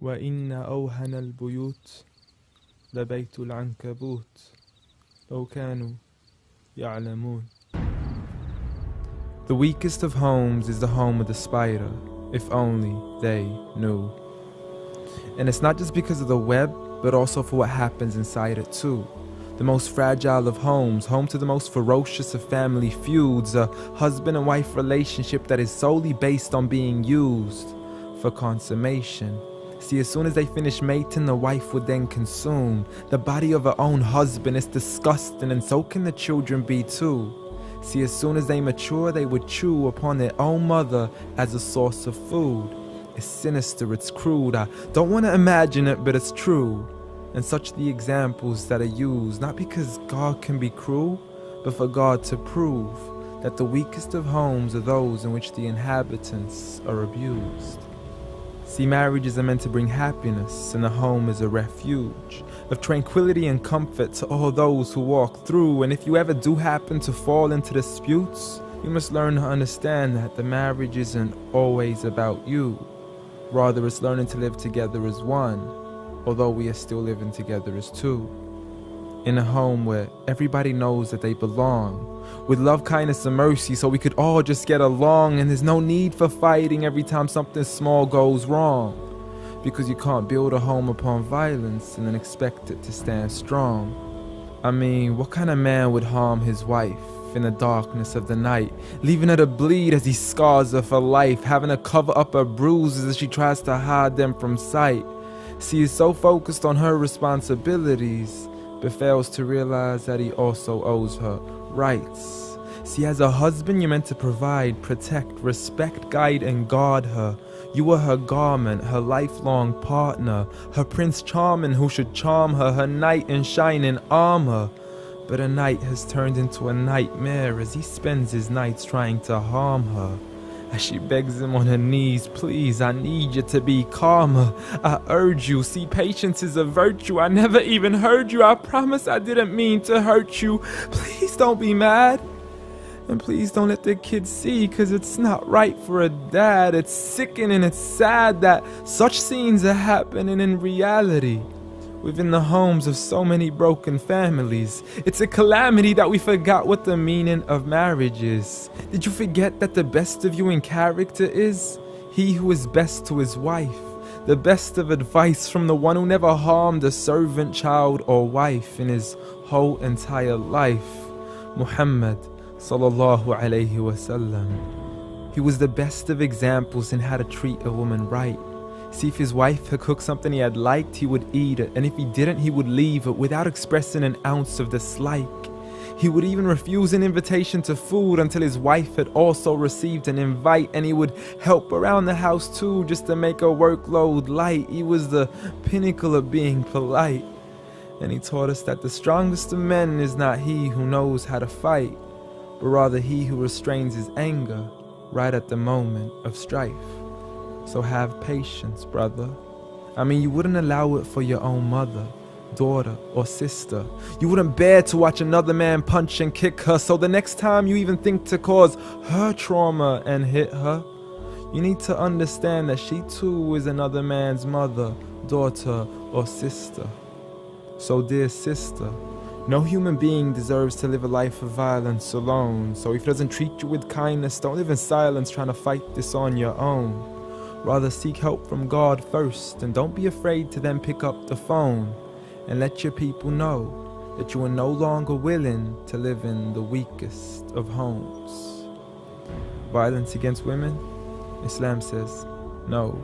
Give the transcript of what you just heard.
وإن أوهن البيوت لبيت العنكبوت لو كانوا يعلمون. The weakest of homes is the home of the spider, if only they knew. And it's not just because of the web, but also for what happens inside it too. The most fragile of homes, home to the most ferocious of family feuds, a husband and wife relationship that is solely based on being used for consummation. See, as soon as they finish mating, the wife would then consume the body of her own husband. It's disgusting, and so can the children be too. See, as soon as they mature, they would chew upon their own mother as a source of food. It's sinister, it's crude, I don't want to imagine it, but it's true. And such the examples that are used, not because God can be cruel, but for God to prove that the weakest of homes are those in which the inhabitants are abused. See, marriages are meant to bring happiness, and the home is a refuge of tranquility and comfort to all those who walk through. And if you ever do happen to fall into disputes, you must learn to understand that the marriage isn't always about you. Rather, it's learning to live together as one, although we are still living together as two. In a home where everybody knows that they belong, with love, kindness, and mercy, so we could all just get along, and there's no need for fighting every time something small goes wrong. Because you can't build a home upon violence and then expect it to stand strong. I mean, what kind of man would harm his wife in the darkness of the night, leaving her to bleed as he scars her for life, having to cover up her bruises as she tries to hide them from sight? See, he's so focused on her responsibilities, but fails to realize that he also owes her rights. See, as a husband, you're meant to provide, protect, respect, guide, and guard her. You are her garment, her lifelong partner, her Prince Charming who should charm her, her knight in shining armor. But a night has turned into a nightmare as he spends his nights trying to harm her. As she begs him on her knees, please, I need you to be calmer. I urge you, see, patience is a virtue. I never even heard you. I promise I didn't mean to hurt you. Please don't be mad. And please don't let the kids see, cause it's not right for a dad. It's sickening, it's sad that such scenes are happening in reality within the homes of so many broken families. It's a calamity that we forgot what the meaning of marriage is. Did you forget that the best of you in character is he who is best to his wife? The best of advice from the one who never harmed a servant, child, or wife in his whole entire life. Muhammad sallallahu alayhi wasallam. He was the best of examples in how to treat a woman right. See, if his wife had cooked something he had liked, he would eat it, and if he didn't, he would leave it without expressing an ounce of dislike. He would even refuse an invitation to food until his wife had also received an invite, and he would help around the house too, just to make her workload light. He was the pinnacle of being polite. And he taught us that the strongest of men is not he who knows how to fight, but rather he who restrains his anger right at the moment of strife. So have patience, brother. I mean, you wouldn't allow it for your own mother, daughter, or sister. You wouldn't bear to watch another man punch and kick her, so the next time you even think to cause her trauma and hit her, you need to understand that she too is another man's mother, daughter, or sister. So dear sister, no human being deserves to live a life of violence alone. So if he doesn't treat you with kindness, don't live in silence trying to fight this on your own. Rather seek help from God first, and don't be afraid to then pick up the phone and let your people know that you are no longer willing to live in the weakest of homes. Violence against women? Islam says no.